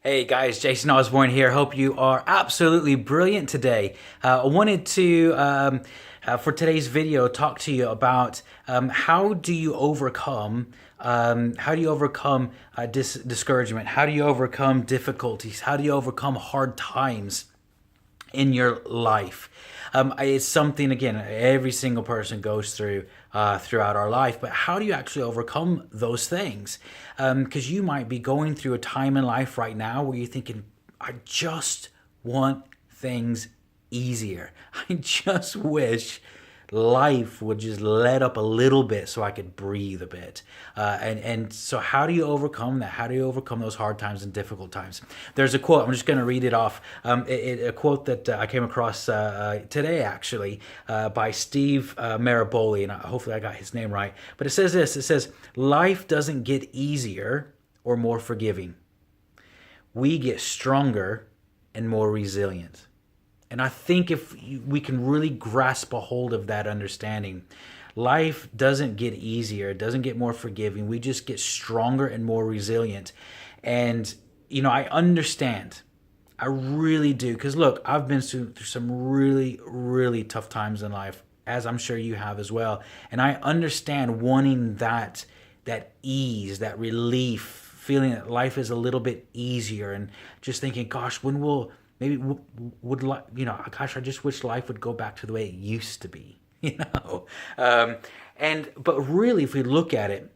Hey guys, Jason Osborne here. Hope you are absolutely brilliant today. I wanted to, for today's video, talk to you about how do you overcome discouragement? How do you overcome difficulties? How do you overcome hard times in your life? It's something, again, every single person goes through throughout our life, but how do you actually overcome those things? Because you might be going through a time in life right now where you're thinking, I just want things easier. I just wish life would just let up a little bit so I could breathe a bit. And so how do you overcome that? How do you overcome those hard times and difficult times? There's a quote, I'm just going to read it off. A quote that I came across today, actually, by Steve Maraboli, and hopefully I got his name right. But it says this, it says, life doesn't get easier or more forgiving. We get stronger and more resilient. And I think if we can really grasp a hold of that understanding, life doesn't get easier, it doesn't get more forgiving. We just get stronger and more resilient. And, I understand. I really do. Because look, I've been through some really, really tough times in life, as I'm sure you have as well. And I understand wanting that ease, that relief, feeling that life is a little bit easier, and just thinking, gosh, when will maybe would gosh, I just wish life would go back to the way it used to be, but really, if we look at it,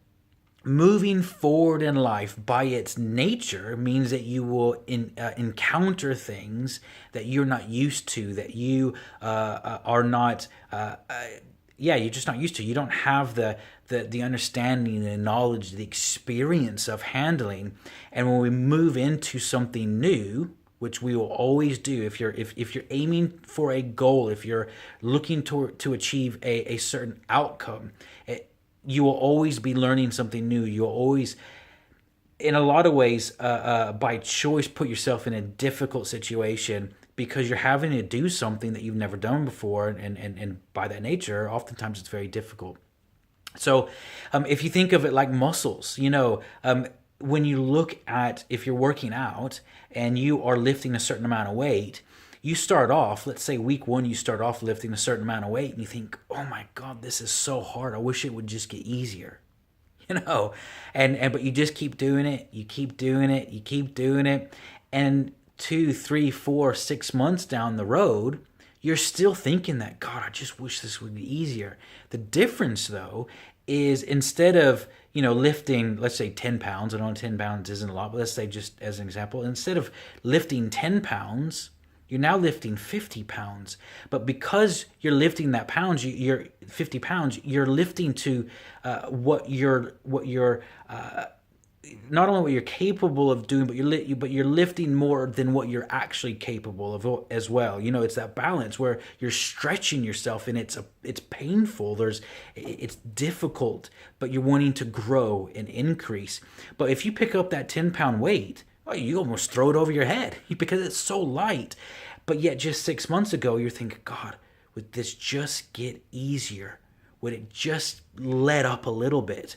moving forward in life by its nature means that you will encounter things that you're not used to, that you are not you're just not used to. You don't have the understanding, the knowledge, the experience of handling. And when we move into something new, which we will always do, if you're aiming for a goal, if you're looking to achieve a certain outcome, you will always be learning something new. You'll always, in a lot of ways, by choice, put yourself in a difficult situation because you're having to do something that you've never done before, and by that nature, oftentimes it's very difficult. So if you think of it like muscles, when you look at, if you're working out and you are lifting a certain amount of weight, you start off, let's say week one, you start off lifting a certain amount of weight and you think, oh my God, this is so hard. I wish it would just get easier, but you just keep doing it. You keep doing it. You keep doing it. And 2, 3, 4, 6 months down the road, you're still thinking that, God, I just wish this would be easier. The difference, though, is instead of, lifting, let's say 10 pounds, I know 10 pounds isn't a lot, but let's say just as an example, instead of lifting 10 pounds, you're now lifting 50 pounds. But because you're lifting that pounds, you're 50 pounds, you're lifting to what you're not only what you're capable of doing, but you're lifting more than what you're actually capable of as well. It's that balance where you're stretching yourself, and it's painful. It's difficult, but you're wanting to grow and increase. But if you pick up that 10-pound weight, you almost throw it over your head because it's so light. But yet, just 6 months ago, you're thinking, God, would this just get easier? Would it just let up a little bit?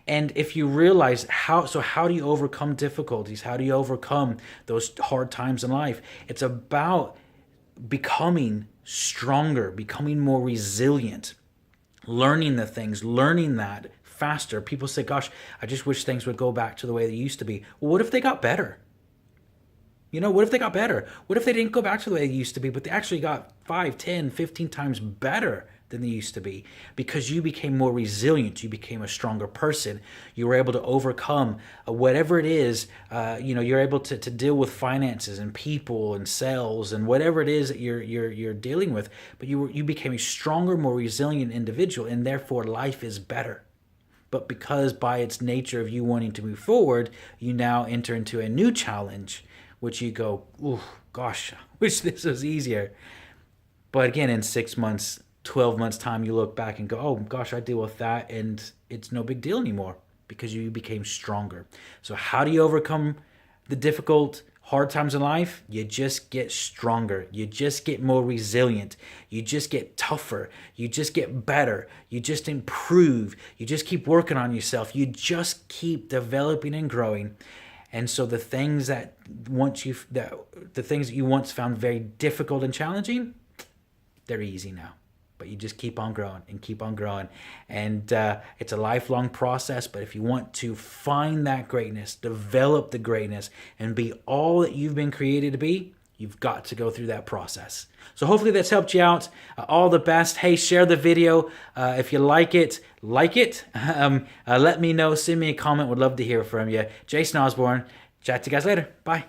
And if you realize how do you overcome difficulties? How do you overcome those hard times in life? It's about becoming stronger, becoming more resilient, learning that faster. People say, gosh, I just wish things would go back to the way they used to be. Well, what if they got better? What if they got better? What if they didn't go back to the way they used to be, but they actually got 5, 10, 15 times better than they used to be, because you became more resilient, you became a stronger person, you were able to overcome whatever it is, you're able to deal with finances and people and sales and whatever it is that you're dealing with, but you became a stronger, more resilient individual, and therefore life is better. But because by its nature of you wanting to move forward, you now enter into a new challenge, which you go, oh gosh, I wish this was easier. But again, in 6 months, 12 months time, you look back and go, oh gosh, I deal with that and it's no big deal anymore because you became stronger. So how do you overcome the difficult, hard times in life? You just get stronger. You just get more resilient. You just get tougher. You just get better. You just improve. You just keep working on yourself. You just keep developing and growing. And so the things that the things that you once found very difficult and challenging, they're easy now. But you just keep on growing and keep on growing. And it's a lifelong process. But if you want to find that greatness, develop the greatness, and be all that you've been created to be, you've got to go through that process. So hopefully that's helped you out. All the best. Hey, share the video. If you like it, like it. Let me know. Send me a comment. Would love to hear from you. Jason Osborne. Chat to you guys later. Bye.